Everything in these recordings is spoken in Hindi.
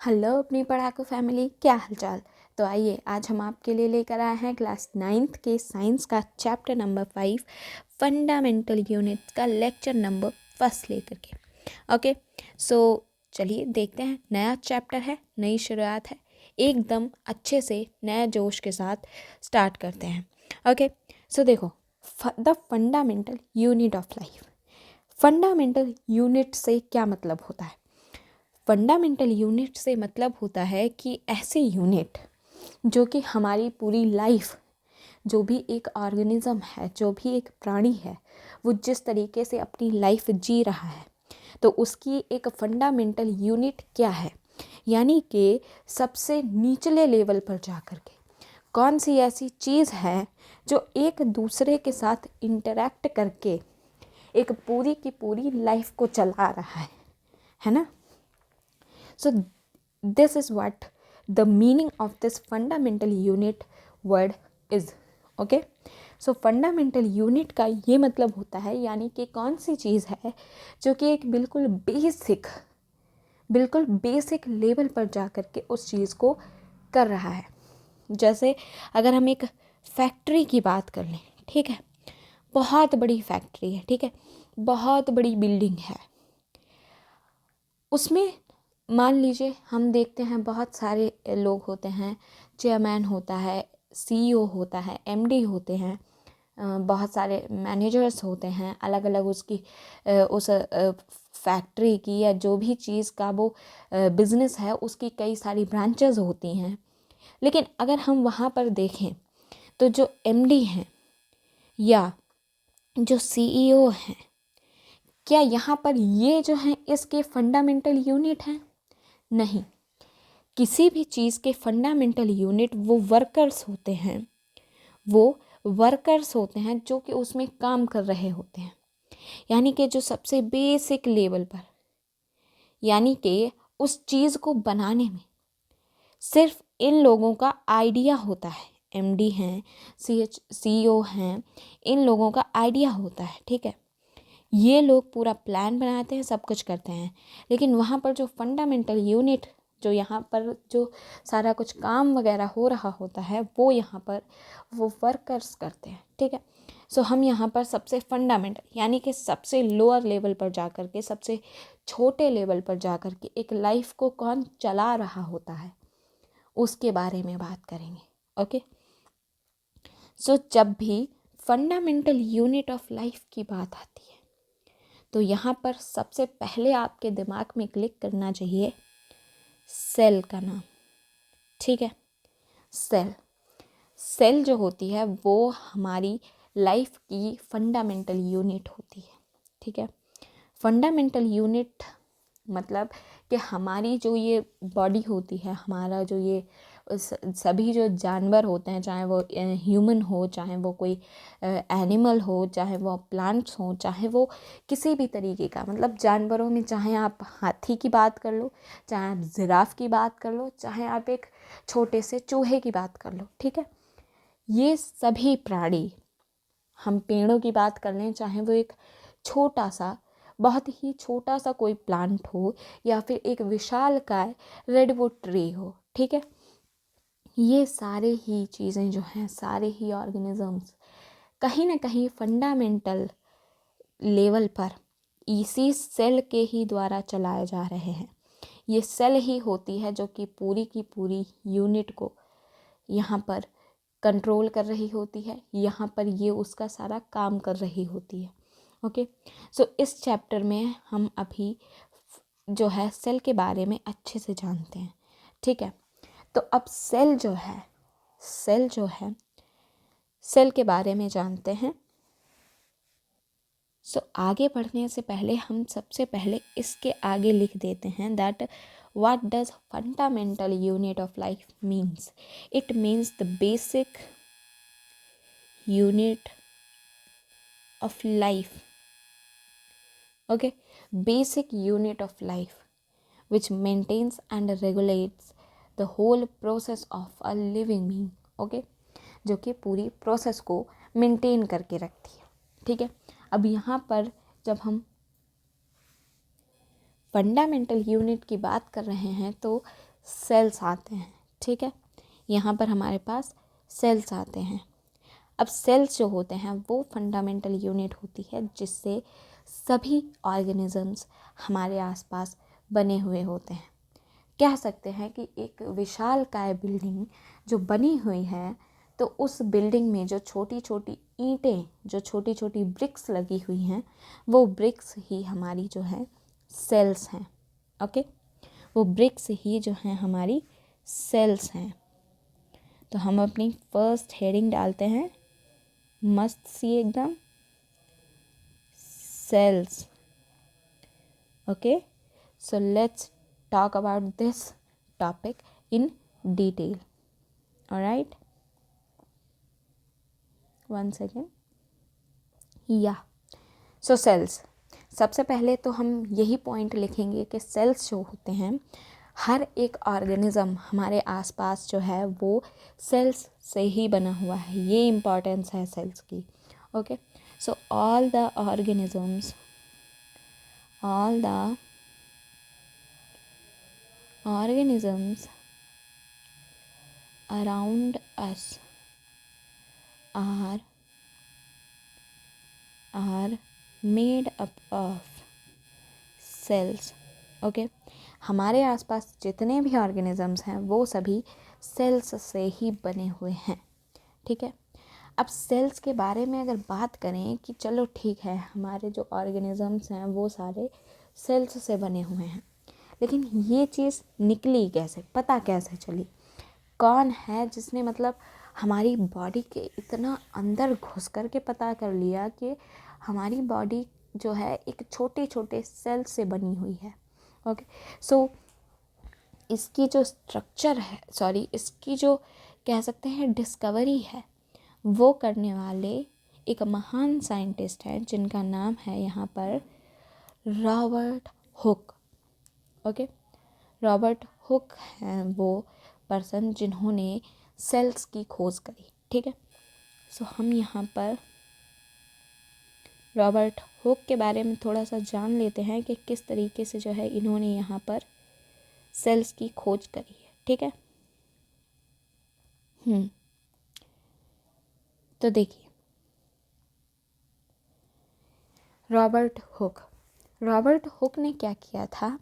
हेलो अपनी पढ़ाकू फैमिली, क्या हालचाल। तो आइए आज हम आपके लिए लेकर आए हैं क्लास 9th के साइंस का चैप्टर नंबर 5 फंडामेंटल यूनिट्स का लेक्चर नंबर 1 लेकर के। ओके, सो चलिए देखते हैं। नया चैप्टर है, नई शुरुआत है, एकदम अच्छे से नया जोश के साथ स्टार्ट करते हैं। ओके, सो देखो, the fundamental unit of life. Fundamental unit से क्या मतलब होता है? फंडामेंटल यूनिट से मतलब होता है कि ऐसे यूनिट जो कि हमारी पूरी लाइफ, जो भी एक ऑर्गेनिज्म है, जो भी एक प्राणी है, वो जिस तरीके से अपनी लाइफ जी रहा है, तो उसकी एक फंडामेंटल यूनिट क्या है, यानी कि सबसे निचले लेवल पर जा कर के कौन सी ऐसी चीज़ है जो एक दूसरे के साथ इंटरैक्ट करके एक पूरी की पूरी लाइफ को चला रहा है ना। So this is what the meaning of this fundamental unit word is. Okay, so fundamental unit का ये मतलब होता है, यानी कि कौन सी चीज़ है जो कि एक बिल्कुल बेसिक लेवल पर जा कर के उस चीज़ को कर रहा है। जैसे अगर हम एक फैक्ट्री की बात कर लें, ठीक है, बहुत बड़ी फैक्ट्री है, ठीक है, बहुत बड़ी बिल्डिंग है, उसमें मान लीजिए हम देखते हैं बहुत सारे लोग होते हैं, चेयरमैन होता है, सीईओ होता है, एमडी होते हैं, बहुत सारे मैनेजर्स होते हैं, अलग अलग उसकी उस फैक्ट्री की या जो भी चीज़ का वो बिज़नेस है उसकी कई सारी ब्रांचेस होती हैं। लेकिन अगर हम वहाँ पर देखें तो जो एमडी हैं या जो सीईओ हैं, क्या यहाँ पर ये जो हैं इसके फंडामेंटल यूनिट हैं? नहीं। किसी भी चीज़ के फंडामेंटल यूनिट वो वर्कर्स होते हैं, जो कि उसमें काम कर रहे होते हैं, यानी कि जो सबसे बेसिक लेवल पर, यानी कि उस चीज़ को बनाने में सिर्फ इन लोगों का आइडिया होता है। एमडी हैं, सीईओ हैं, इन लोगों का आइडिया होता है, ठीक है, ये लोग पूरा प्लान बनाते हैं, सब कुछ करते हैं। लेकिन वहाँ पर जो फंडामेंटल यूनिट, जो यहाँ पर जो सारा कुछ काम वगैरह हो रहा होता है, वो यहाँ पर वो वर्कर्स करते हैं, ठीक है। सो हम यहाँ पर सबसे फंडामेंटल यानी कि सबसे लोअर लेवल पर जा कर के, सबसे छोटे लेवल पर जा कर के एक लाइफ को कौन चला रहा होता है उसके बारे में बात करेंगे। ओके, सो जब भी फंडामेंटल यूनिट ऑफ लाइफ की बात आती है तो यहाँ पर सबसे पहले आपके दिमाग में क्लिक करना चाहिए सेल का नाम, ठीक है। सेल जो होती है वो हमारी लाइफ की फंडामेंटल यूनिट होती है, ठीक है। फंडामेंटल यूनिट मतलब कि हमारी जो ये बॉडी होती है, हमारा जो ये सभी जो जानवर होते हैं, चाहे वो ह्यूमन हो, चाहे वो कोई एनिमल हो, चाहे वो प्लांट्स हो, चाहे वो किसी भी तरीके का, मतलब जानवरों में चाहे आप हाथी की बात कर लो, चाहे आप जिराफ की बात कर लो, चाहे आप एक छोटे से चूहे की बात कर लो, ठीक है। ये सभी प्राणी, हम पेड़ों की बात कर लें, चाहे वो एक छोटा सा, बहुत ही छोटा सा कोई प्लांट हो या फिर एक विशालकाय रेडवुड ट्री हो, ठीक है, ये सारे ही चीज़ें जो हैं, सारे ही ऑर्गेनिजम्स कहीं ना कहीं फंडामेंटल लेवल पर इसी सेल के ही द्वारा चलाए जा रहे हैं। ये सेल ही होती है जो कि पूरी की पूरी यूनिट को यहाँ पर कंट्रोल कर रही होती है, यहाँ पर ये उसका सारा काम कर रही होती है। ओके, सो इस चैप्टर में हम अभी जो है सेल के बारे में अच्छे से जानते हैं, ठीक है। तो अब सेल जो है सेल के बारे में जानते हैं। सो आगे बढ़ने से पहले हम सबसे पहले इसके आगे लिख देते हैं that what does fundamental unit of life means. It means the basic unit of life, okay, basic unit of life which maintains and regulates the whole process of a living being, okay, जो कि पूरी प्रोसेस को मेंटेन करके रखती है, ठीक है। अब यहाँ पर जब हम फंडामेंटल यूनिट की बात कर रहे हैं तो सेल्स आते हैं, ठीक है। यहाँ पर हमारे पास सेल्स आते हैं। अब सेल्स जो होते हैं वो फंडामेंटल यूनिट होती है जिससे सभी ऑर्गेनिजम्स हमारे आसपास बने हुए होते हैं। कह सकते हैं कि एक विशालकाय बिल्डिंग जो बनी हुई है, तो उस बिल्डिंग में जो छोटी छोटी ईंटें, जो छोटी छोटी ब्रिक्स लगी हुई हैं, वो ब्रिक्स ही हमारी जो है सेल्स हैं। ओके, वो ब्रिक्स ही जो हैं हमारी सेल्स हैं। तो हम अपनी फर्स्ट हेडिंग डालते हैं मस्त सी एकदम, cells. Okay, so let's talk about this topic in detail. All right, one second. Yeah, so cells. सबसे पहले तो हम यही पॉइंट लिखेंगे कि सेल्स जो होते हैं, हर एक ऑर्गेनिज्म हमारे आसपास जो है वो सेल्स से ही बना हुआ है। ये इम्पॉर्टेंस है सेल्स की। Okay, so all the organisms around us are made up of cells. Okay, हमारे आसपास जितने भी ऑर्गेनिजम्स हैं वो सभी सेल्स से ही बने हुए हैं, ठीक है। अब सेल्स के बारे में अगर बात करें कि चलो ठीक है, हमारे जो ऑर्गेनिजम्स हैं वो सारे सेल्स से बने हुए हैं, लेकिन ये चीज़ निकली कैसे, पता कैसे चली? कौन है जिसने मतलब हमारी बॉडी के इतना अंदर घुस कर के पता कर लिया कि हमारी बॉडी जो है एक छोटे छोटे सेल से बनी हुई है? ओके, सो इसकी जो स्ट्रक्चर है, इसकी जो कह सकते हैं डिस्कवरी है, वो करने वाले एक महान साइंटिस्ट हैं जिनका नाम है यहाँ पर Robert Hooke. Okay, Robert Hooke हैं वो पर्सन जिन्होंने सेल्स की खोज करी, ठीक है। सो हम यहाँ पर रॉबर्ट हुक के बारे में थोड़ा सा जान लेते हैं कि किस तरीके से जो है इन्होंने यहाँ पर सेल्स की खोज करी है, ठीक है। तो देखिए, रॉबर्ट हुक ने क्या किया था?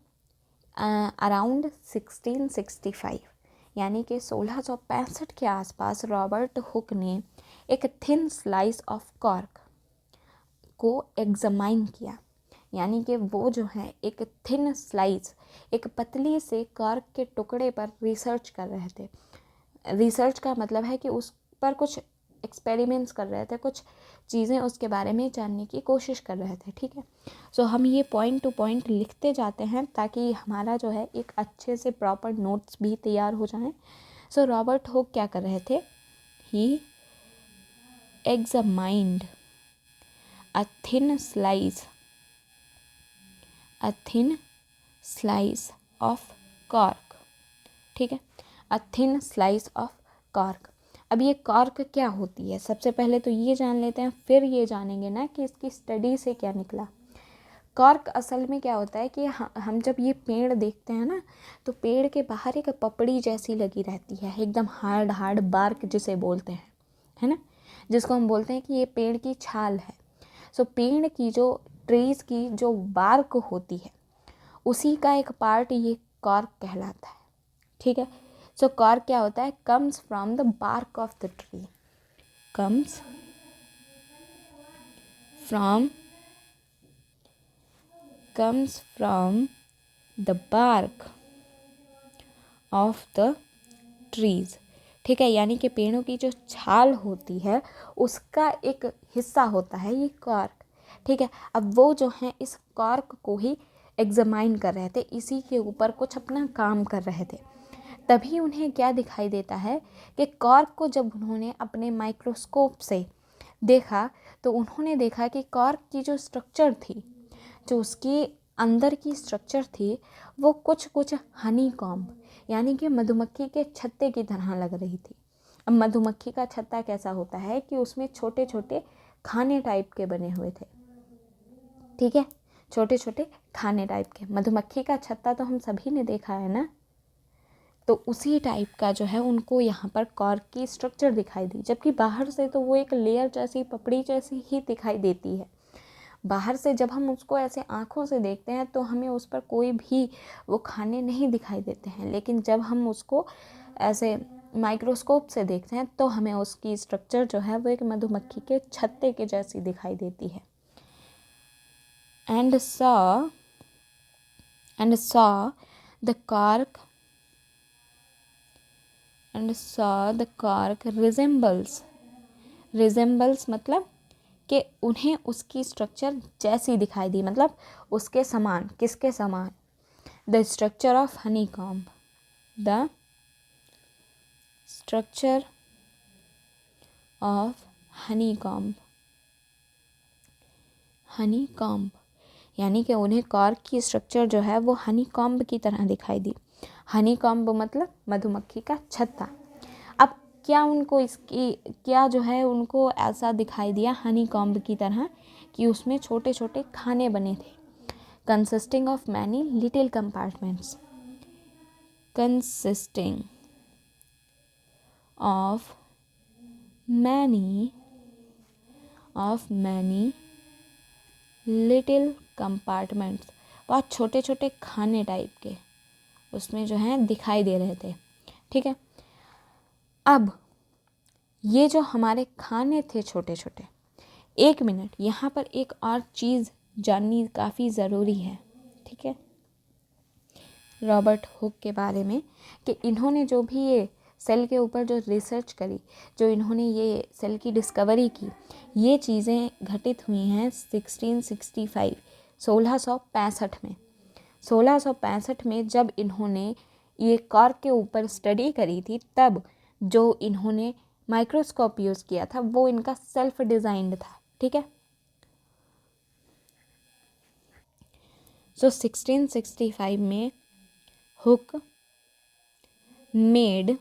अराउंड 1665 यानी कि 1665 के आसपास रॉबर्ट हुक ने एक थिन स्लाइस ऑफ कॉर्क को एग्जामाइन किया। यानी कि वो जो है एक थिन स्लाइस, एक पतली से कॉर्क के टुकड़े पर रिसर्च कर रहे थे। रिसर्च का मतलब है कि उस पर कुछ एक्सपेरिमेंट्स कर रहे थे, कुछ चीज़ें उसके बारे में जानने की कोशिश कर रहे थे, ठीक है। सो हम ये पॉइंट टू पॉइंट लिखते जाते हैं ताकि हमारा जो है एक अच्छे से प्रॉपर नोट्स भी तैयार हो जाएं। सो रॉबर्ट हुक क्या कर रहे थे? ही examined a thin slice of cork, ठीक है, a thin slice of cork। अब ये कॉर्क क्या होती है, सबसे पहले तो ये जान लेते हैं, फिर ये जानेंगे ना कि इसकी स्टडी से क्या निकला। कॉर्क असल में क्या होता है कि हम जब ये पेड़ देखते हैं ना, तो पेड़ के बाहर एक पपड़ी जैसी लगी रहती है, एकदम हार्ड बार्क जिसे बोलते हैं, है ना, जिसको हम बोलते हैं कि ये पेड़ की छाल है। सो पेड़ की जो ट्रीज़ की जो बार्क होती है, उसी का एक पार्ट ये कॉर्क कहलाता है, ठीक है। सो कॉर्क क्या होता है? Comes from the bark of the tree, comes from the bark of the trees, ठीक है। यानी कि पेड़ों की जो छाल होती है उसका एक हिस्सा होता है ये कॉर्क, ठीक है। अब वो जो है इस कॉर्क को ही एग्जामाइन कर रहे थे, इसी के ऊपर कुछ अपना काम कर रहे थे। तभी उन्हें क्या दिखाई देता है कि कॉर्क को जब उन्होंने अपने माइक्रोस्कोप से देखा, तो उन्होंने देखा कि कॉर्क की जो स्ट्रक्चर थी, जो उसकी अंदर की स्ट्रक्चर थी, वो कुछ हनी कॉम्ब यानी कि मधुमक्खी के छत्ते की तरह लग रही थी। अब मधुमक्खी का छत्ता कैसा होता है कि उसमें छोटे छोटे खाने टाइप के बने हुए थे, ठीक है, छोटे छोटे खाने टाइप के। मधुमक्खी का छत्ता तो हम सभी ने देखा है ना, तो उसी टाइप का जो है उनको यहाँ पर कॉर्क की स्ट्रक्चर दिखाई दी, जबकि बाहर से तो वो एक लेयर जैसी, पपड़ी जैसी ही दिखाई देती है। बाहर से जब हम उसको ऐसे आँखों से देखते हैं तो हमें उस पर कोई भी वो खाने नहीं दिखाई देते हैं, लेकिन जब हम उसको ऐसे माइक्रोस्कोप से देखते हैं तो हमें उसकी स्ट्रक्चर जो है वो एक मधुमक्खी के छत्ते के जैसी दिखाई देती है। And saw the cork resembles मतलब कि उन्हें उसकी स्ट्रक्चर जैसी दिखाई दी, मतलब उसके समान। किसके समान? The structure of honeycomb, the structure of honeycomb यानी कि उन्हें कॉर्क की स्ट्रक्चर जो है वो हनीकॉम्ब की तरह दिखाई दी। हनीकॉम्ब मतलब मधुमक्खी का छत्ता। अब क्या उनको क्या जो है उनको ऐसा दिखाई दिया हनीकॉम्ब की तरह कि उसमें छोटे छोटे खाने बने थे, consisting of many little compartments, consisting of many little compartments, बहुत छोटे छोटे खाने टाइप के उसमें जो है दिखाई दे रहे थे। ठीक है, अब ये जो हमारे खाने थे छोटे छोटे, एक मिनट, यहाँ पर एक और चीज़ जाननी काफ़ी ज़रूरी है। ठीक है, रॉबर्ट हुक के बारे में, कि इन्होंने जो भी ये सेल के ऊपर जो रिसर्च करी, जो इन्होंने ये सेल की डिस्कवरी की, ये चीज़ें घटित हुई हैं 1665 में। 1665 में जब इन्होंने ये कॉर्क के ऊपर स्टडी करी थी, तब जो इन्होंने माइक्रोस्कोप यूज़ किया था वो इनका सेल्फ डिज़ाइंड था। ठीक है, 1665 में hook made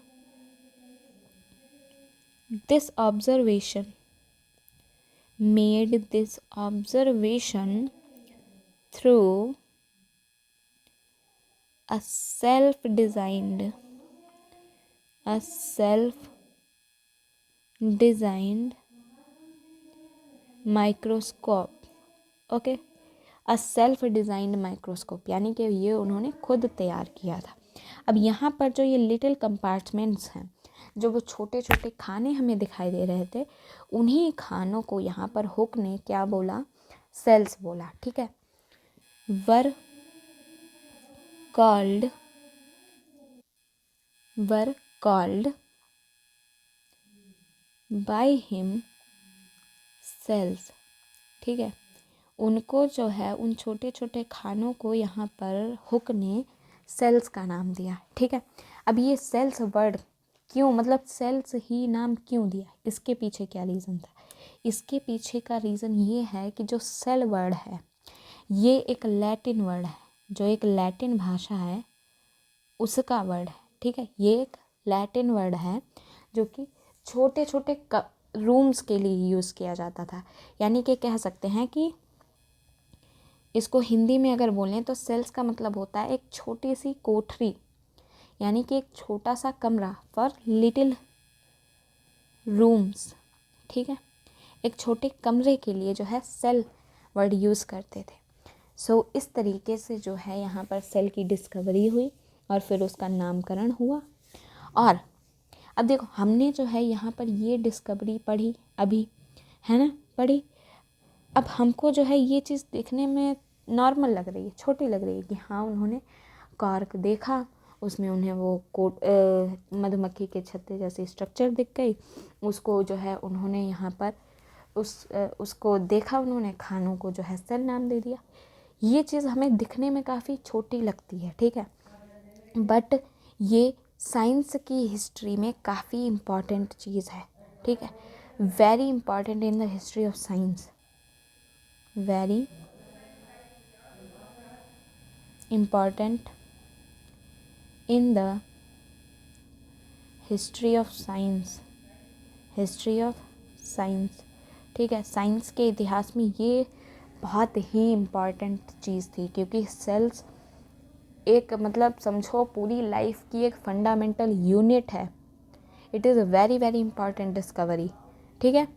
this observation through a self-designed microscope. Okay, a self designed microscope यानी कि ये उन्होंने खुद तैयार किया था। अब यहाँ पर जो ये लिटिल कंपार्टमेंट्स हैं, जो वो छोटे छोटे खाने हमें दिखाई दे रहे थे, उन्हीं खानों को यहाँ पर हुक ने क्या बोला? सेल्स बोला। ठीक है, were called by him cells. ठीक है, उनको जो है उन छोटे छोटे खानों को यहाँ पर हुक ने सेल्स का नाम दिया। ठीक है, अब ये सेल्स वर्ड क्यों, मतलब सेल्स ही नाम क्यों दिया, इसके पीछे क्या रीज़न था? इसके पीछे का रीज़न ये है कि जो सेल वर्ड है ये एक लैटिन वर्ड है, जो एक लैटिन भाषा है उसका वर्ड है। ठीक है, ये एक लैटिन वर्ड है जो कि छोटे छोटे रूम्स के लिए यूज़ किया जाता था। यानी कि कह सकते हैं कि इसको हिंदी में अगर बोलें तो सेल्स का मतलब होता है एक छोटी सी कोठरी, यानी कि एक छोटा सा कमरा फॉर लिटिल रूम्स। ठीक है, एक छोटे कमरे के लिए जो है सेल वर्ड यूज़ करते थे। इस तरीके से जो है यहाँ पर सेल की डिस्कवरी हुई और फिर उसका नामकरण हुआ। और अब देखो, हमने जो है यहाँ पर ये डिस्कवरी पढ़ी अभी, है ना, पढ़ी। अब हमको जो है ये चीज़ देखने में नॉर्मल लग रही है, छोटी लग रही है कि हाँ उन्होंने कॉर्क देखा, उसमें उन्हें वो मधुमक्खी के छत्ते जैसी स्ट्रक्चर दिख गई, उसको जो है उन्होंने यहाँ पर उसको देखा, उन्होंने खानों को जो है सेल नाम दे दिया। ये चीज़ हमें दिखने में काफ़ी छोटी लगती है। ठीक है, बट ये साइंस की हिस्ट्री में काफ़ी इम्पॉर्टेंट चीज़ है। ठीक है, very important in the history of science, very important in the history of science, ठीक है, साइंस के इतिहास में ये बहुत ही इम्पॉर्टेंट चीज़ थी, क्योंकि सेल्स एक मतलब समझो पूरी लाइफ की एक फंडामेंटल यूनिट है। It is a very very important discovery, ठीक है।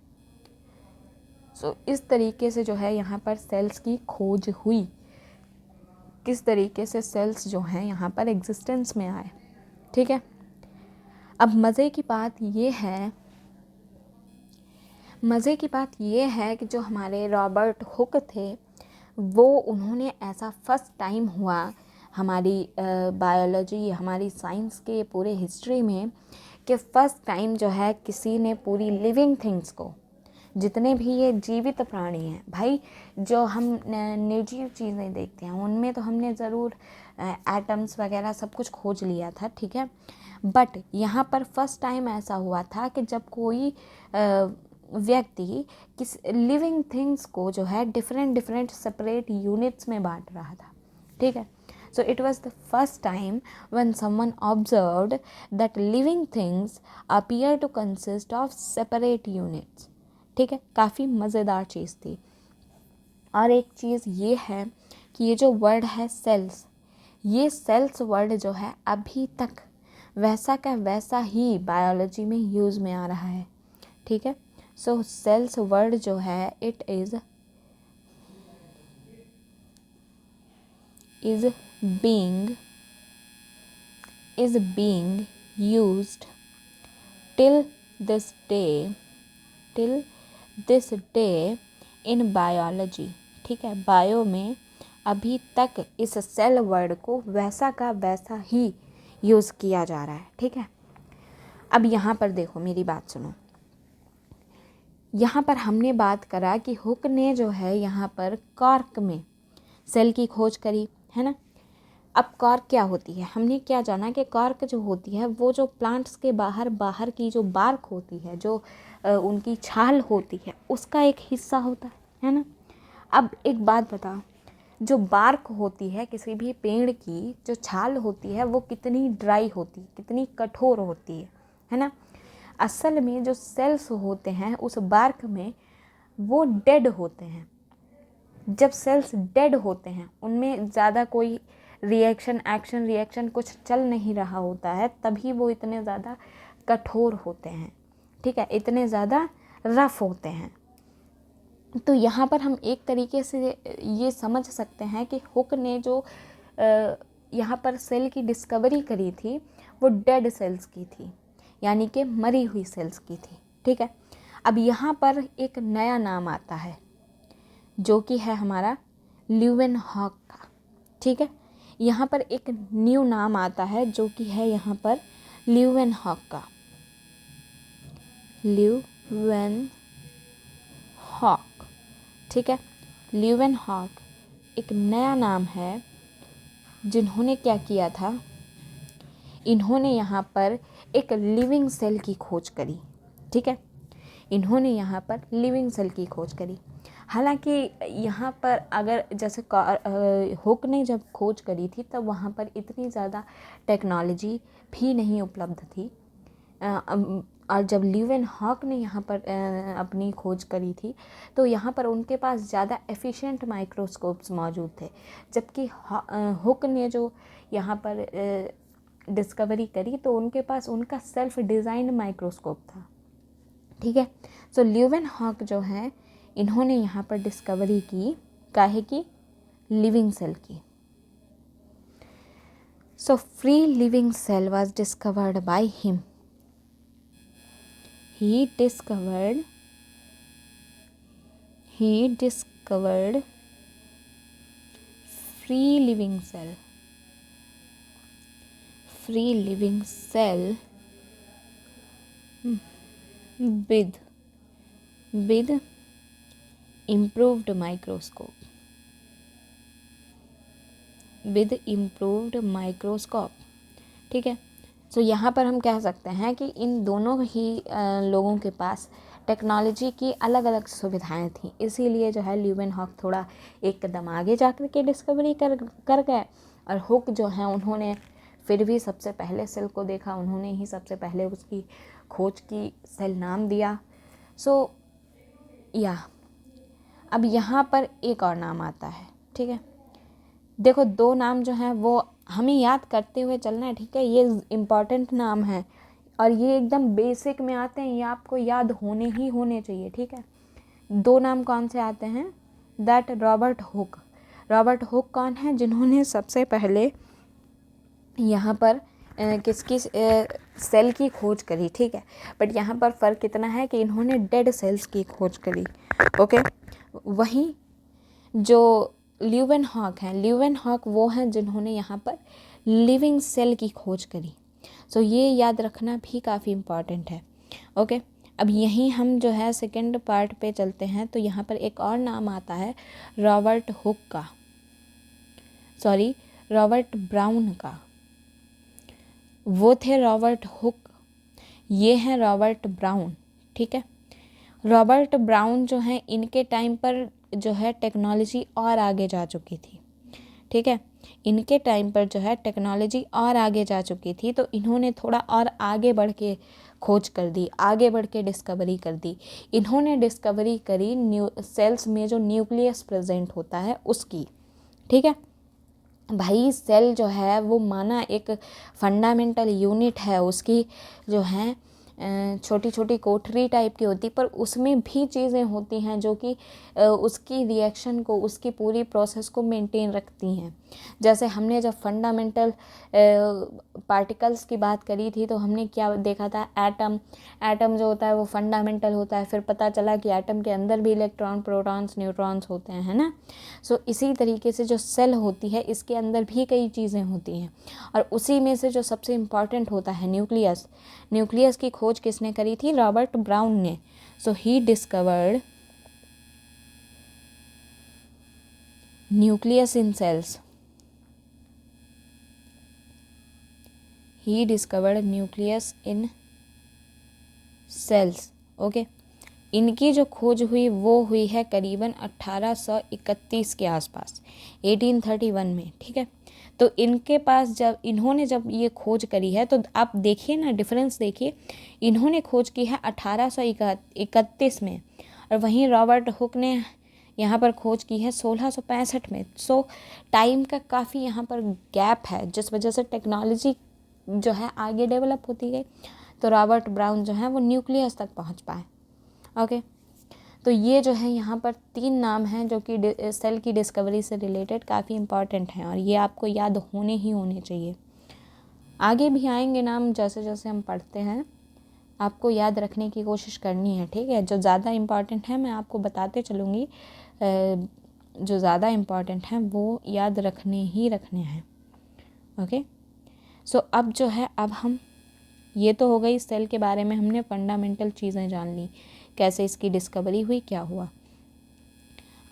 सो इस तरीके से जो है यहाँ पर सेल्स की खोज हुई, किस तरीके से सेल्स जो हैं यहाँ पर एग्जिस्टेंस में आए, ठीक है। अब मज़े की बात ये है कि जो हमारे रॉबर्ट हुक थे वो उन्होंने ऐसा फर्स्ट टाइम हुआ हमारी बायोलॉजी, हमारी साइंस के पूरे हिस्ट्री में कि फ़र्स्ट टाइम जो है किसी ने पूरी लिविंग थिंग्स को, जितने भी ये जीवित प्राणी हैं भाई, जो हम निर्जीव चीज़ें देखते हैं उनमें तो हमने ज़रूर एटम्स वगैरह सब कुछ खोज लिया था, ठीक है। बट यहाँ पर फर्स्ट टाइम ऐसा हुआ था कि जब कोई व्यक्ति किस लिविंग थिंग्स को जो है डिफरेंट सेपरेट यूनिट्स में बांट रहा था, ठीक है। So it was the first time when someone observed that living things appear to consist of separate units, ठीक है। काफ़ी मज़ेदार चीज़ थी। और एक चीज़ ये है कि ये जो वर्ड है सेल्स, ये सेल्स वर्ड जो है अभी तक वैसा का वैसा ही बायोलॉजी में यूज़ में आ रहा है, ठीक है। सो सेल्स वर्ड जो है it is being used till this day in biology, ठीक है। बायो में अभी तक इस सेल वर्ड को वैसा का वैसा ही यूज़ किया जा रहा है, ठीक है। अब यहाँ पर देखो, मेरी बात सुनो। यहाँ पर हमने बात करा कि हुक ने जो है यहाँ पर कॉर्क में सेल की खोज करी, है ना। अब कॉर्क क्या होती है, हमने क्या जाना कि कॉर्क जो होती है वो जो प्लांट्स के बाहर की जो बार्क होती है, जो उनकी छाल होती है, उसका एक हिस्सा होता है ना। अब एक बात बताओ, जो बार्क होती है किसी भी पेड़ की, जो छाल होती है वो कितनी ड्राई होती है, कितनी कठोर होती है ना। असल में जो सेल्स होते हैं उस बार्क में वो डेड होते हैं। जब सेल्स डेड होते हैं उनमें ज़्यादा कोई एक्शन रिएक्शन कुछ चल नहीं रहा होता है, तभी वो इतने ज़्यादा कठोर होते हैं, ठीक है, इतने ज़्यादा रफ होते हैं। तो यहाँ पर हम एक तरीके से ये समझ सकते हैं कि हुक ने जो यहाँ पर सेल की डिस्कवरी करी थी वो डेड सेल्स की थी, यानी कि मरी हुई सेल्स की थी, ठीक है। अब यहाँ पर एक नया नाम आता है जो कि है हमारा ल्यूवेनहॉक का, ठीक है। यहाँ पर एक न्यू नाम आता है जो कि है यहाँ पर ल्यूवेनहॉक का। ल्यूवेनहॉक, ठीक है। ल्यूवेनहॉक एक नया नाम है जिन्होंने क्या किया था, इन्होंने यहाँ पर एक लिविंग सेल की खोज करी, ठीक है। इन्होंने यहाँ पर लिविंग सेल की खोज करी। हालांकि यहाँ पर अगर जैसे हुक ने जब खोज करी थी तब वहाँ पर इतनी ज़्यादा टेक्नोलॉजी भी नहीं उपलब्ध थी, और जब ल्यूवेनहॉक ने यहाँ पर अपनी खोज करी थी तो यहाँ पर उनके पास ज़्यादा एफिशिएंट माइक्रोस्कोप्स मौजूद थे, जबकि हुक ने जो यहाँ पर डिस्कवरी करी तो उनके पास उनका सेल्फ डिज़ाइंड माइक्रोस्कोप था, ठीक है। सो ल्यूवेनहॉक जो हैं इन्होंने यहाँ पर डिस्कवरी की काहे की, लिविंग सेल की। So free living cell was discovered by him. He discovered free living cell with improved microscope, ठीक है। सो यहाँ पर हम कह सकते हैं कि इन दोनों ही लोगों के पास टेक्नोलॉजी की अलग अलग सुविधाएं थी, इसीलिए जो है ल्यूवेनहॉक थोड़ा एक कदम आगे जाकर के डिस्कवरी कर गए, और हुक जो हैं उन्होंने फिर भी सबसे पहले सेल को देखा, उन्होंने ही सबसे पहले उसकी खोज की, सेल नाम दिया। सो अब यहाँ पर एक और नाम आता है, ठीक है। देखो, दो नाम जो हैं वो हमें याद करते हुए चलना है, ठीक है। ये इम्पॉर्टेंट नाम है और ये एकदम बेसिक में आते हैं, ये आपको याद होने चाहिए, ठीक है। 2 नाम कौन से आते हैं, that Robert Hooke. Robert Hooke कौन है, जिन्होंने सबसे पहले यहाँ पर किसकी सेल की खोज करी, ठीक है। बट यहाँ पर फ़र्क इतना है कि इन्होंने डेड सेल्स की खोज करी, ओके। वहीं जो ल्यूवेनहॉक हैं, ल्यूवेनहॉक वो हैं जिन्होंने यहाँ पर लिविंग सेल की खोज करी। सो ये याद रखना भी काफ़ी इम्पॉर्टेंट है, ओके। अब यहीं हम जो है सेकंड पार्ट पे चलते हैं, तो यहाँ पर एक और नाम आता है रॉबर्ट हुक का, सॉरी रॉबर्ट ब्राउन का। वो थे रॉबर्ट हुक, ये हैं रॉबर्ट ब्राउन, ठीक है। रॉबर्ट ब्राउन जो हैं, इनके टाइम पर जो है टेक्नोलॉजी और आगे जा चुकी थी, ठीक है। इनके टाइम पर जो है टेक्नोलॉजी और आगे जा चुकी थी, तो इन्होंने थोड़ा और आगे बढ़ के खोज कर दी, आगे बढ़ के डिस्कवरी कर दी। इन्होंने डिस्कवरी करी सेल्स में जो न्यूक्लियस प्रेजेंट होता है उसकी, ठीक है। भाई सेल जो है वो माना एक फंडामेंटल यूनिट है, उसकी जो है छोटी छोटी कोठरी टाइप की होती, पर उसमें भी चीज़ें होती हैं जो कि उसकी रिएक्शन को, उसकी पूरी प्रोसेस को मेंटेन रखती हैं। जैसे हमने जब फंडामेंटल पार्टिकल्स की बात करी थी, तो हमने क्या देखा था, एटम। एटम जो होता है वो फंडामेंटल होता है, फिर पता चला कि एटम के अंदर भी इलेक्ट्रॉन, प्रोटॉन्स, न्यूट्रॉन्स होते हैं, है ना। सो इसी तरीके से जो सेल होती है, इसके अंदर भी कई चीज़ें होती हैं, और उसी में से जो सबसे इम्पॉर्टेंट होता है न्यूक्लियस। न्यूक्लियस की खोज किसने करी थी, रॉबर्ट ब्राउन ने। So he discovered nucleus in cells. He discovered nucleus in cells, okay. इनकी जो खोज हुई वो हुई है करीबन 1831 के आसपास, 1831 में, ठीक है। तो इनके पास जब ये खोज करी है, तो आप देखिए ना, डिफरेंस देखिए। इन्होंने खोज की है 1831 में, और वहीं रॉबर्ट हुक ने यहाँ पर खोज की है 1665 में। सो टाइम का काफ़ी यहाँ पर गैप है, जिस वजह से टेक्नोलॉजी जो है आगे डेवलप होती गई, तो रॉबर्ट ब्राउन जो है वो न्यूक्लियस तक पहुँच पाए, ओके। तो ये जो है यहाँ पर 3 नाम हैं जो कि सेल की डिस्कवरी से रिलेटेड काफ़ी इम्पॉर्टेंट हैं, और ये आपको याद होने चाहिए। आगे भी आएंगे नाम, जैसे जैसे हम पढ़ते हैं आपको याद रखने की कोशिश करनी है, ठीक है। जो ज़्यादा इम्पॉर्टेंट है मैं आपको बताते चलूँगी, जो ज़्यादा इम्पॉर्टेंट हैं वो याद रखने हैं, ओके। सो अब जो है, अब हम, ये तो हो गई सेल के बारे में, हमने फंडामेंटल चीज़ें जान ली, कैसे इसकी डिस्कवरी हुई, क्या हुआ।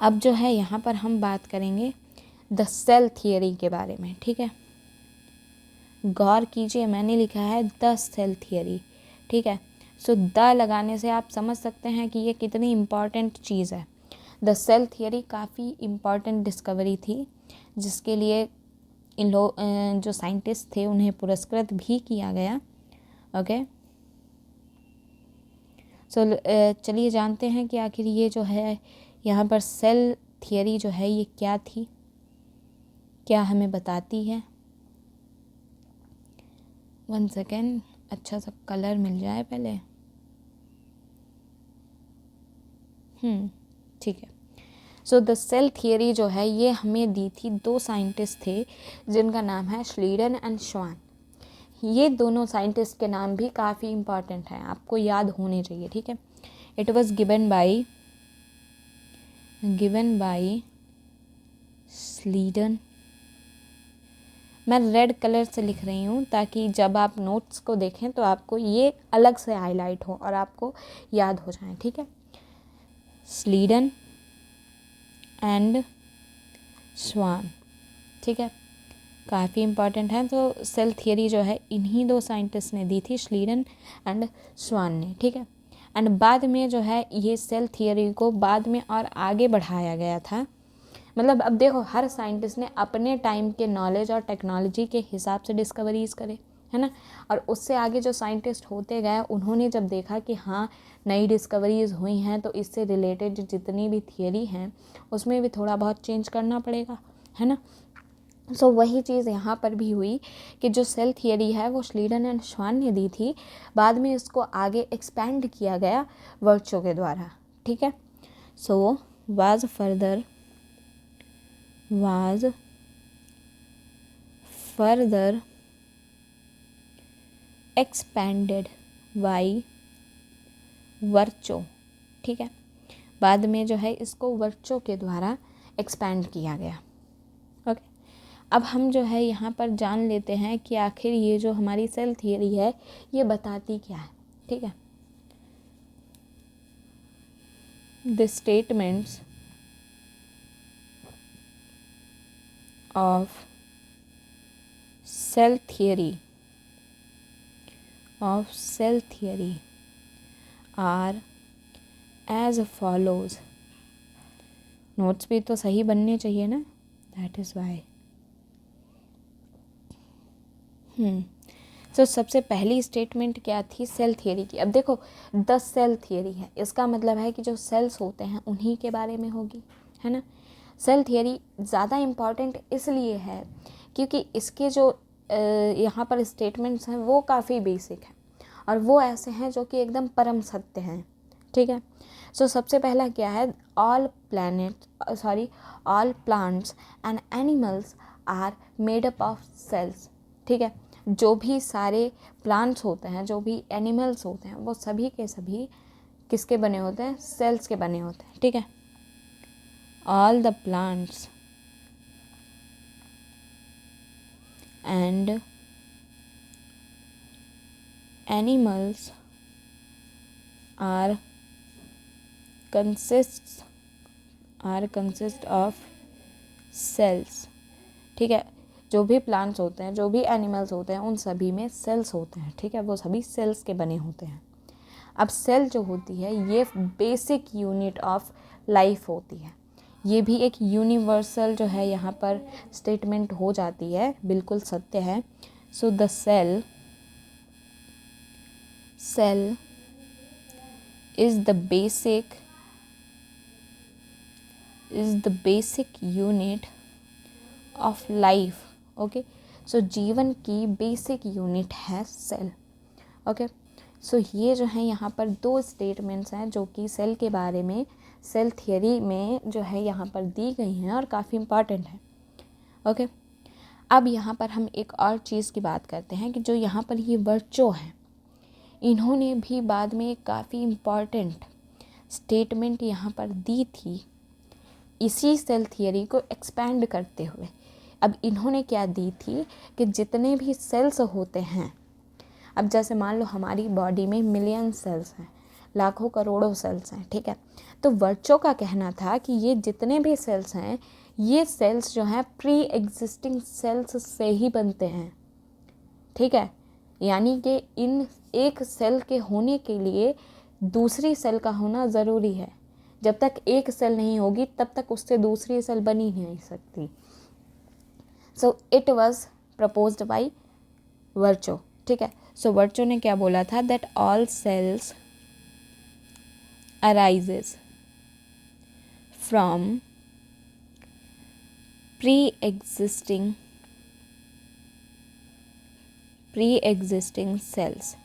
अब जो है यहाँ पर हम बात करेंगे द सेल थियरी के बारे में, ठीक है। गौर कीजिए, मैंने लिखा है द सेल थियरी, ठीक है। सो द लगाने से आप समझ सकते हैं कि ये कितनी इम्पॉर्टेंट चीज़ है। द सेल थियरी काफ़ी इम्पॉर्टेंट डिस्कवरी थी, जिसके लिए इन लोग जो साइंटिस्ट थे उन्हें पुरस्कृत भी किया गया, ओके। सो चलिए जानते हैं कि आखिर ये जो है यहाँ पर सेल थियरी जो है ये क्या थी, क्या हमें बताती है। 1 सेकेंड, अच्छा सा कलर मिल जाए पहले, ठीक है। सो द सेल थियरी जो है ये हमें दी थी 2 साइंटिस्ट थे, जिनका नाम है श्लीडन एंड श्वान। ये दोनों साइंटिस्ट के नाम भी काफ़ी इम्पॉर्टेंट हैं, आपको याद होने चाहिए, ठीक है। It was given by स्लीडन। मैं रेड कलर से लिख रही हूँ ताकि जब आप नोट्स को देखें तो आपको ये अलग से हाईलाइट हो और आपको याद हो जाए, ठीक है। स्लीडन एंड स्वान, ठीक है, काफ़ी इम्पॉर्टेंट है। तो सेल थियरी जो है इन्हीं 2 साइंटिस्ट ने दी थी, स्लीडन एंड स्वान ने, ठीक है। एंड बाद में जो है ये सेल थियरी को बाद में और आगे बढ़ाया गया था। मतलब अब देखो, हर साइंटिस्ट ने अपने टाइम के नॉलेज और टेक्नोलॉजी के हिसाब से डिस्कवरीज करे, है ना। और उससे आगे जो साइंटिस्ट होते गए, उन्होंने जब देखा कि हाँ नई डिस्कवरीज हुई हैं, तो इससे रिलेटेड जितनी भी थियरी हैं उसमें भी थोड़ा बहुत चेंज करना पड़ेगा, है ना। सो वही चीज़ यहाँ पर भी हुई कि जो सेल थियरी है वो श्लीडन एंड श्वान ने दी थी, बाद में इसको आगे एक्सपेंड किया गया वर्चो के द्वारा, ठीक है। So was further expanded by Virchow, ठीक है। बाद में जो है इसको वर्चो के द्वारा एक्सपेंड किया गया। ओके, अब हम जो है यहाँ पर जान लेते हैं कि आखिर ये जो हमारी सेल थियरी है ये बताती क्या है, ठीक है। The statements of cell theory are as follows. Notes भी तो सही बनने चाहिए ना, दैट इज़ वाई। तो सबसे पहली स्टेटमेंट क्या थी सेल थियरी की। अब देखो 10 सेल थियरी है, इसका मतलब है कि जो सेल्स होते हैं उन्हीं के बारे में होगी, है ना। सेल थियरी ज़्यादा इम्पॉर्टेंट इसलिए है क्योंकि इसके जो यहाँ पर स्टेटमेंट्स हैं वो काफ़ी बेसिक हैं और वो ऐसे हैं जो कि एकदम परम सत्य हैं, ठीक है। सो सबसे पहला क्या है, all plants and animals are made up of cells, ठीक है। जो भी सारे प्लांट्स होते हैं, जो भी एनिमल्स होते हैं, वो सभी के सभी किसके बने होते हैं, सेल्स के बने होते हैं, ठीक है। All the plants and animals are consist of cells, ठीक है। जो भी प्लांट्स होते हैं, जो भी एनिमल्स होते हैं, उन सभी में सेल्स होते हैं, ठीक है। वो सभी सेल्स के बने होते हैं। अब सेल जो होती है ये बेसिक यूनिट ऑफ लाइफ होती है, ये भी एक यूनिवर्सल जो है यहाँ पर स्टेटमेंट हो जाती है, बिल्कुल सत्य है। So the cell is the basic unit of life, okay. So जीवन की बेसिक यूनिट है सेल, ओके। सो ये जो है यहाँ पर 2 स्टेटमेंट्स हैं जो कि सेल के बारे में सेल थियरी में जो है यहाँ पर दी गई हैं और काफ़ी इम्पॉर्टेंट है, ओके। अब यहाँ पर हम एक और चीज़ की बात करते हैं कि जो यहाँ पर ये वर्चो हैं, इन्होंने भी बाद में एक काफ़ी इम्पॉर्टेंट स्टेटमेंट यहाँ पर दी थी इसी सेल थियरी को एक्सपैंड करते हुए। अब इन्होंने क्या दी थी कि जितने भी सेल्स होते हैं, अब जैसे मान लो हमारी बॉडी में मिलियन सेल्स हैं, लाखों करोड़ों सेल्स हैं, ठीक है। तो वर्चो का कहना था कि ये जितने भी सेल्स हैं, ये सेल्स जो हैं प्री एग्जिस्टिंग सेल्स से ही बनते हैं, ठीक है। यानी कि इन एक सेल के होने के लिए दूसरी सेल का होना ज़रूरी है। जब तक एक सेल नहीं होगी तब तक उससे दूसरी सेल बनी नहीं सकती। So it was proposed by Virchow, ठीक है। सो वर्चो ने क्या बोला था, that all cells arises from pre existing cells,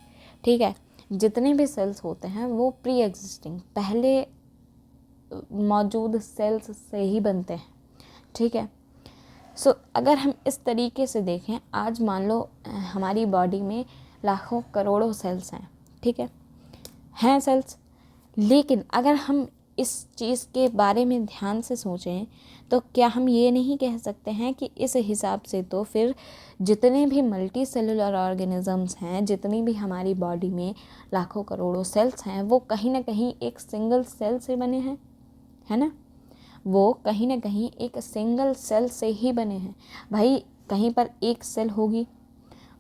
ठीक है। जितने भी सेल्स होते हैं वो प्री एग्जिस्टिंग पहले मौजूद सेल्स से ही बनते हैं, ठीक है। सो अगर हम इस तरीके से देखें, आज मान लो हमारी बॉडी में लाखों करोड़ों सेल्स हैं, ठीक है सेल्स। लेकिन अगर हम इस चीज़ के बारे में ध्यान से सोचें तो क्या हम ये नहीं कह सकते हैं कि इस हिसाब से तो फिर जितने भी मल्टी सेलुलर ऑर्गेनिजम्स हैं, जितनी भी हमारी बॉडी में लाखों करोड़ों सेल्स हैं, वो कहीं ना कहीं एक सिंगल सेल से बने हैं, है ना। वो कहीं ना कहीं एक सिंगल सेल से ही बने हैं। भाई कहीं पर एक सेल होगी,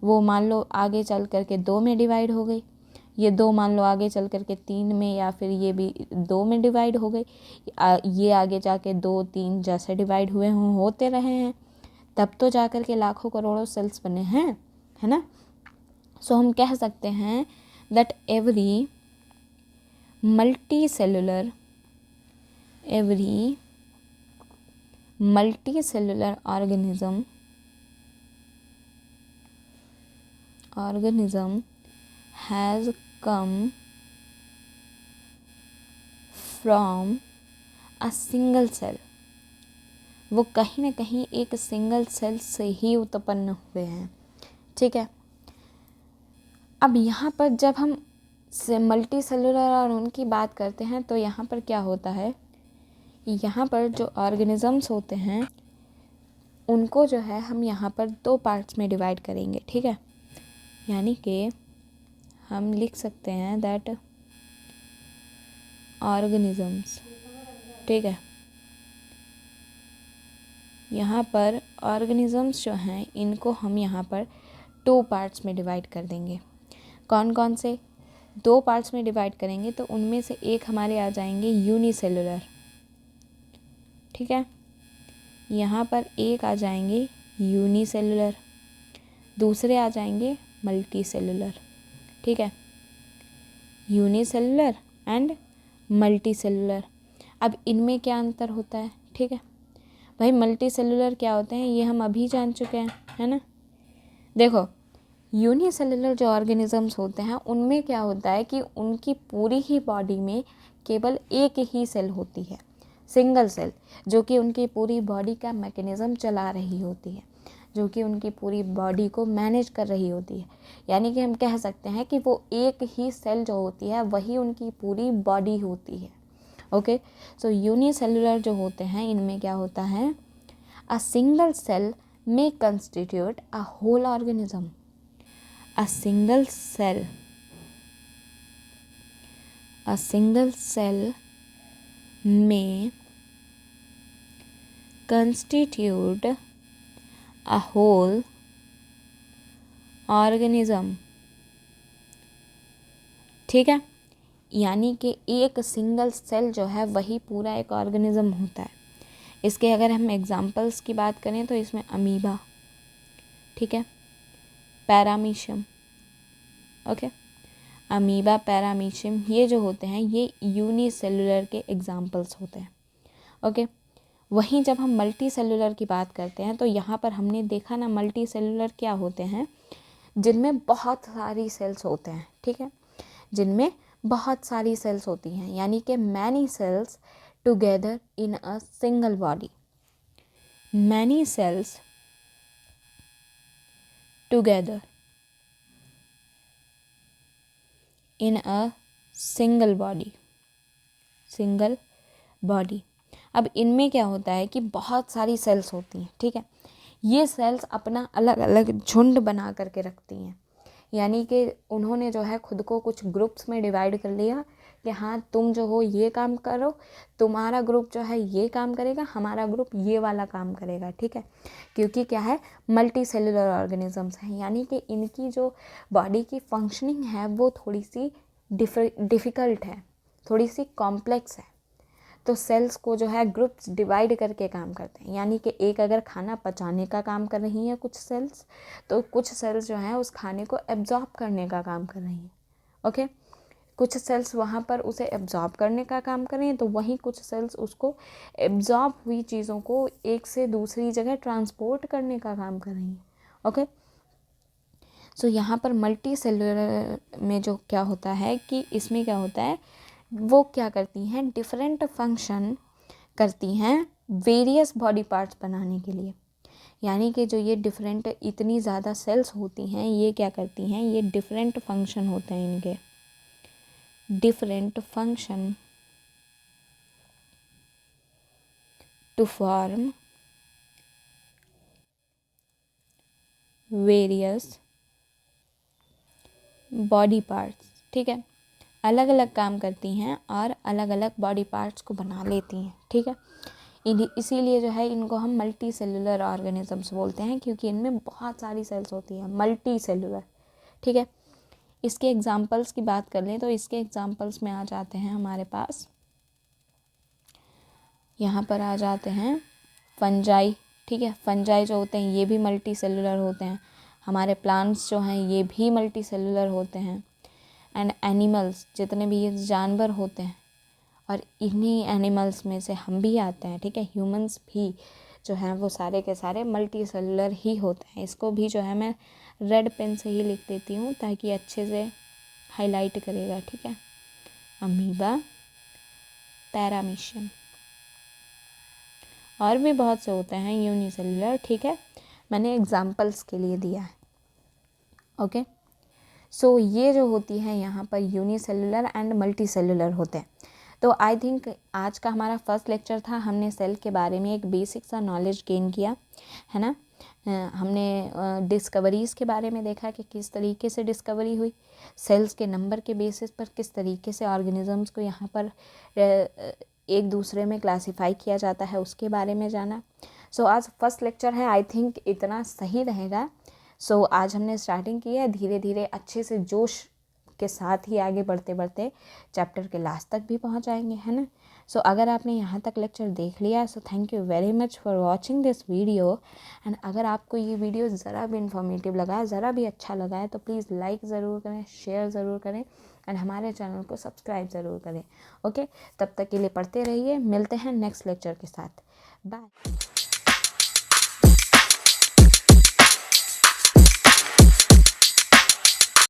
वो मान लो आगे चल करके 2 में डिवाइड हो गई, ये 2 मान लो आगे चल करके 3 में, या फिर ये भी 2 में डिवाइड हो गई, ये आगे जाके 2 3 जैसे डिवाइड हुए होते रहे हैं, तब तो जा कर के लाखों करोड़ों सेल्स बने हैं, है ना। सो हम कह सकते हैं that every multi cellular organism organism has come from a single cell, वो कहीं ना कहीं एक सिंगल सेल से ही उत्पन्न हुए हैं, ठीक है। अब यहाँ पर जब हम मल्टी सेलुलर और उनकी बात करते हैं तो यहाँ पर क्या होता है, यहाँ पर जो ऑर्गेनिजम्स होते हैं उनको जो है हम यहाँ पर 2 पार्ट्स में डिवाइड करेंगे, ठीक है। यानी कि हम लिख सकते हैं दैट ऑर्गेनिजम्स, ठीक है। यहाँ पर ऑर्गेनिजम्स जो हैं इनको हम यहाँ पर 2 पार्ट्स में डिवाइड कर देंगे। कौन कौन से 2 पार्ट्स में डिवाइड करेंगे तो उनमें से एक हमारे आ जाएंगे यूनिसेलुलर, ठीक है। यहाँ पर एक आ जाएंगे यूनिसेलुलर, दूसरे आ जाएंगे मल्टी सेलुलर, ठीक है। Unicellular and multi cellular. अब इनमें क्या अंतर होता है, ठीक है भाई। मल्टी सेलुलर क्या होते हैं ये हम अभी जान चुके हैं, है ना। देखो यूनिसेलुलर जो ऑर्गेनिजम्स होते हैं उनमें क्या होता है कि उनकी पूरी ही बॉडी में केवल एक ही सेल होती है, सिंगल सेल, जो कि उनकी पूरी बॉडी का मैकेनिज़्म चला रही होती है, जो कि उनकी पूरी बॉडी को मैनेज कर रही होती है। यानी कि हम कह सकते हैं कि वो एक ही सेल जो होती है वही उनकी पूरी बॉडी होती है, ओके। सो यूनिसेलुलर जो होते हैं इनमें क्या होता है, a single cell may constitute a whole organism. A single cell may constitute a whole organism, ठीक है। यानी कि एक सिंगल सेल जो है वही पूरा एक ऑर्गेनिज्म होता है। इसके अगर हम एग्जांपल्स की बात करें तो इसमें अमीबा, ठीक है, पैरामीशियम, ओके। अमीबा, पैरामीशियम ये जो होते हैं ये यूनिसेलुलर के एग्जांपल्स होते हैं, ओके। वहीं जब हम मल्टी सेलुलर की बात करते हैं तो यहाँ पर हमने देखा ना मल्टी सेलुलर क्या होते हैं, जिनमें बहुत सारी सेल्स होते हैं, ठीक है, जिनमें बहुत सारी सेल्स होती हैं, यानी कि many cells together in a single body, many cells together in a single body. अब इनमें क्या होता है कि बहुत सारी सेल्स होती हैं, ठीक है। ये सेल्स अपना अलग अलग झुंड बना करके रखती हैं, यानी कि उन्होंने जो है खुद को कुछ ग्रुप्स में डिवाइड कर लिया कि हाँ तुम जो हो ये काम करो, तुम्हारा ग्रुप जो है ये काम करेगा, हमारा ग्रुप ये वाला काम करेगा, ठीक है। क्योंकि क्या है, मल्टी सेलुलर ऑर्गेनिजम्स हैं, यानी कि इनकी जो बॉडी की फंक्शनिंग है वो थोड़ी सी डिफ़िकल्ट है, थोड़ी सी कॉम्प्लेक्स है। तो सेल्स को जो है ग्रुप्स डिवाइड करके काम करते हैं, यानी कि एक अगर खाना पचाने का काम कर रही हैं कुछ सेल्स, तो कुछ सेल्स जो हैं उस खाने को एब्जॉर्ब करने का काम कर रही हैं, ओके। कुछ सेल्स वहाँ पर उसे एब्जॉर्ब करने का काम कर रही हैं, तो वहीं कुछ सेल्स उसको एब्जॉर्ब हुई चीज़ों को एक से दूसरी जगह ट्रांसपोर्ट करने का काम कर रही हैं, ओके। सो यहाँ पर मल्टी सेलुलर में जो क्या होता है कि इसमें क्या होता है, वो क्या करती हैं, डिफरेंट फंक्शन करती हैं वेरियस बॉडी पार्ट्स बनाने के लिए। यानी कि जो ये डिफरेंट इतनी ज़्यादा सेल्स होती हैं ये क्या करती हैं, ये डिफरेंट फंक्शन होते हैं इनके, different function to form various body parts, ठीक है। अलग अलग काम करती हैं और अलग अलग बॉडी पार्ट्स को बना लेती हैं, ठीक है। इसीलिए जो है इनको हम मल्टी सेलुलर ऑर्गेनिजम्स बोलते हैं, क्योंकि इनमें बहुत सारी सेल्स होती हैं, मल्टी सेलुलर, ठीक है। इसके एग्जांपल्स की बात कर लें तो इसके एग्जांपल्स में आ जाते हैं हमारे पास, यहाँ पर आ जाते हैं फंजाई, ठीक है। फंजाई जो होते हैं ये भी मल्टी सेलुलर होते हैं। हमारे प्लांट्स जो हैं ये भी मल्टी सेलुलर होते हैं। एंड एनिमल्स, जितने भी ये जानवर होते हैं, और इन्हीं एनिमल्स में से हम भी आते हैं, ठीक है। ह्यूमंस भी जो हैं वो सारे के सारे मल्टी सेलुलर ही होते हैं। इसको भी जो है मैं रेड पेन से ही लिख देती हूँ ताकि अच्छे से हाईलाइट करेगा, ठीक है। अमीबा, पैरामीशियम, और भी बहुत से होते हैं यूनिसेलुलर, ठीक है, मैंने एग्जाम्पल्स के लिए दिया है। ओके, सो ये जो होती है यहाँ पर यूनिसेलुलर एंड मल्टी सेलुलर होते हैं। तो आई थिंक आज का हमारा फर्स्ट लेक्चर था, हमने सेल के बारे में एक बेसिक सा नॉलेज गेन किया है ना। हमने डिस्कवरीज़ के बारे में देखा कि किस तरीके से डिस्कवरी हुई, सेल्स के नंबर के बेसिस पर किस तरीके से ऑर्गेनिजम्स को यहाँ पर एक दूसरे में क्लासिफाई किया जाता है, उसके बारे में जाना। सो आज फर्स्ट लेक्चर है, आई थिंक इतना सही रहेगा। सो आज हमने स्टार्टिंग की है, धीरे धीरे अच्छे से जोश के साथ ही आगे बढ़ते बढ़ते चैप्टर के लास्ट तक भी पहुंच जाएंगे, है ना। सो अगर आपने यहाँ तक लेक्चर देख लिया so thank you very much for watching this video. And अगर आपको ये वीडियो ज़रा भी इन्फॉर्मेटिव लगा है, ज़रा भी अच्छा लगा है, तो प्लीज़ लाइक ज़रूर करें, शेयर ज़रूर करें एंड हमारे चैनल को सब्सक्राइब ज़रूर करें। ओके, तब तक के लिए पढ़ते रहिए, मिलते हैं नेक्स्ट लेक्चर के साथ, बाय।